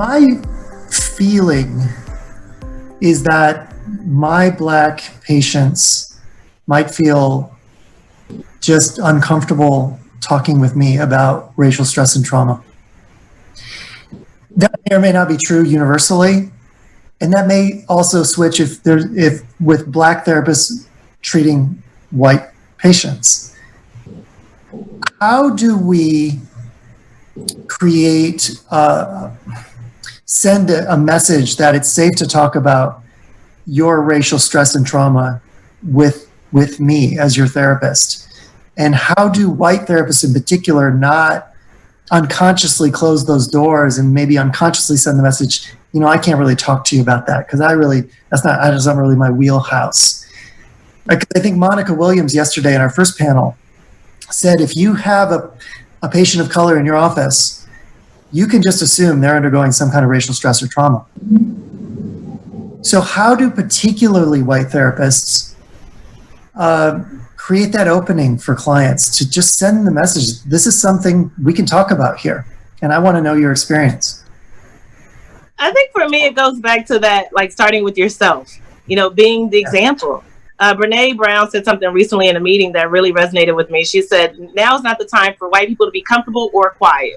my feeling is that my Black patients might feel just uncomfortable talking with me about racial stress and trauma. That may or may not be true universally, and that may also switch if with Black therapists treating white patients. How do we create, send a message that it's safe to talk about your racial stress and trauma with me as your therapist? And how do white therapists in particular not unconsciously close those doors and maybe unconsciously send the message, I can't really talk to you about that because that's not really my wheelhouse. I think Monica Williams yesterday in our first panel said, if you have a patient of color in your office, you can just assume they're undergoing some kind of racial stress or trauma. So how do particularly white therapists create that opening for clients to just send the message, this is something we can talk about here, and I want to know your experience? I think for me, it goes back to that, like starting with yourself, being the example. Brene Brown said something recently in a meeting that really resonated with me. She said, now's not the time for white people to be comfortable or quiet.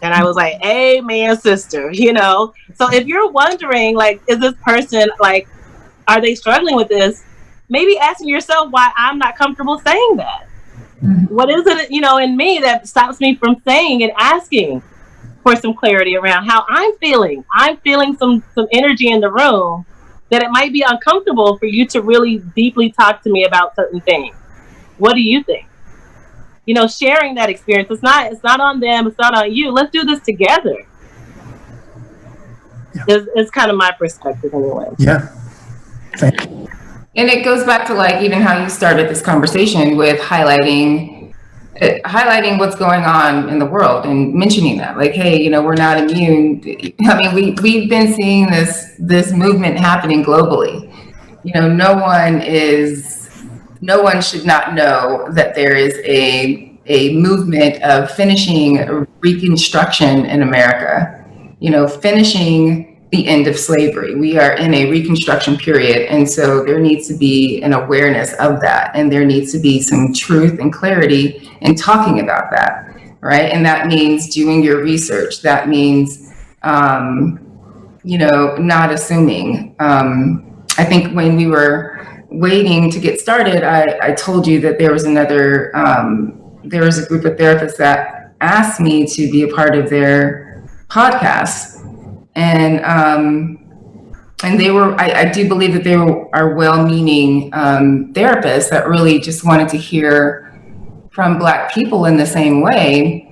And I was like, amen, sister, So if you're wondering, is this person, are they struggling with this? Maybe asking yourself why I'm not comfortable saying that. Mm-hmm. What is it, in me that stops me from saying and asking for some clarity around how I'm feeling? I'm feeling some energy in the room that it might be uncomfortable for you to really deeply talk to me about certain things. What do you think? Sharing that experience. It's not on them. It's not on you. Let's do this together. Yeah. It's kind of my perspective anyway. Yeah. Thank you. And it goes back to even how you started this conversation with highlighting what's going on in the world and mentioning that, hey, we're not immune. I mean, we've been seeing this movement happening globally. No one should not know that there is a movement of finishing Reconstruction in America, finishing the end of slavery. We are in a Reconstruction period. And so there needs to be an awareness of that. And there needs to be some truth and clarity in talking about that, right? And that means doing your research. That means, not assuming. I think when we were waiting to get started, I told you that there was a group of therapists that asked me to be a part of their podcast. And they were, I do believe that they are well-meaning therapists that really just wanted to hear from Black people in the same way.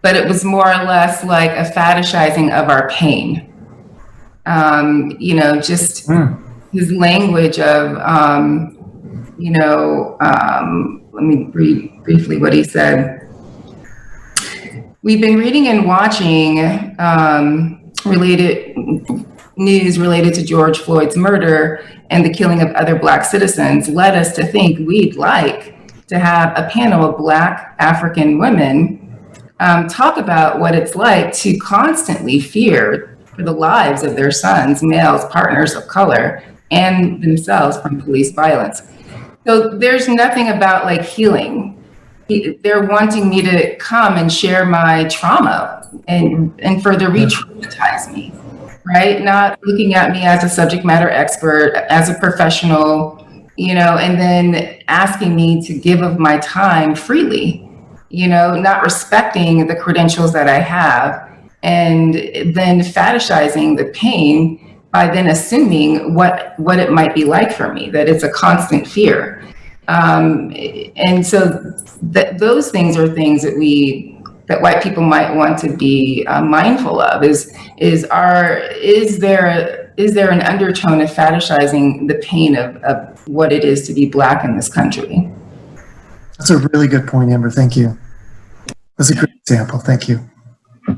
But it was more or less like a fetishizing of our pain. Just his language of, let me read briefly what he said. We've been reading and watching news related to George Floyd's murder and the killing of other Black citizens led us to think we'd like to have a panel of Black African women talk about what it's like to constantly fear for the lives of their sons, males, partners of color, and themselves from police violence. So there's nothing about healing. They're wanting me to come and share my trauma and further re-traumatize me, right? Not looking at me as a subject matter expert, as a professional, and then asking me to give of my time freely, not respecting the credentials that I have, and then fetishizing the pain by then assuming what it might be like for me, that it's a constant fear. And so those things are things that white people might want to be mindful of. Is there an undertone of fetishizing the pain of what it is to be Black in this country? That's a really good point, Amber. Thank you. That's a great example. Thank you.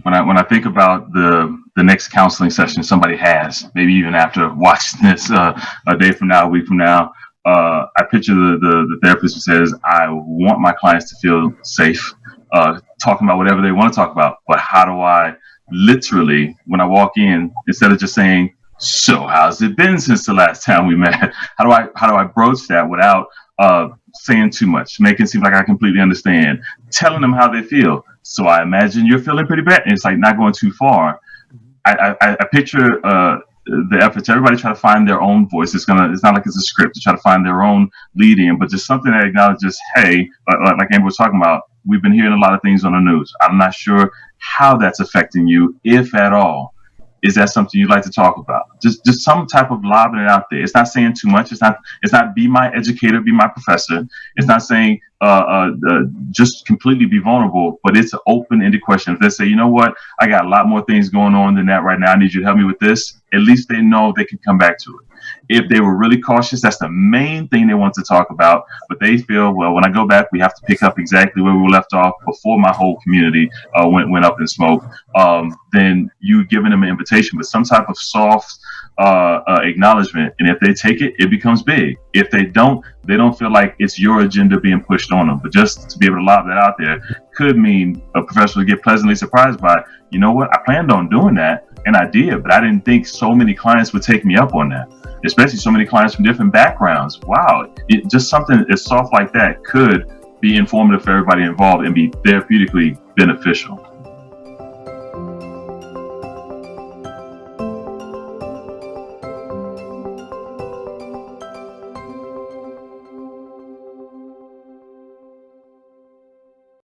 When I think about the next counseling session somebody has, maybe even after watching this a day from now, a week from now, I picture the therapist who says, I want my clients to feel safe. talking about whatever they want to talk about. But how do I literally, when I walk in, instead of just saying, so how's it been since the last time we met? How do I broach that without saying too much, making it seem like I completely understand, telling them how they feel. So I imagine you're feeling pretty bad. And it's like not going too far. I picture the efforts, everybody try to find their own voice. It's not like it's a script to try to find their own lead in, but just something that acknowledges, hey, like Amber was talking about, we've been hearing a lot of things on the news. I'm not sure how that's affecting you, if at all. Is that something you'd like to talk about? Just some type of lobbing it out there. It's not saying too much. It's not be my educator, be my professor. It's not saying just completely be vulnerable, but it's an open-ended question. If they say, you know what, I got a lot more things going on than that right now. I need you to help me with this. At least they know they can come back to it. If they were really cautious, that's the main thing they want to talk about. But they feel, well, when I go back, we have to pick up exactly where we were left off before my whole community went up in smoke. Then you giving them an invitation with some type of soft acknowledgement. And if they take it, it becomes big. If they don't feel like it's your agenda being pushed on them. But just to be able to lob that out there could mean a professional get pleasantly surprised by, you know what, I planned on doing that and I did, but I didn't think so many clients would take me up on that. Especially so many clients from different backgrounds. Wow, just something as soft like that could be informative for everybody involved and be therapeutically beneficial.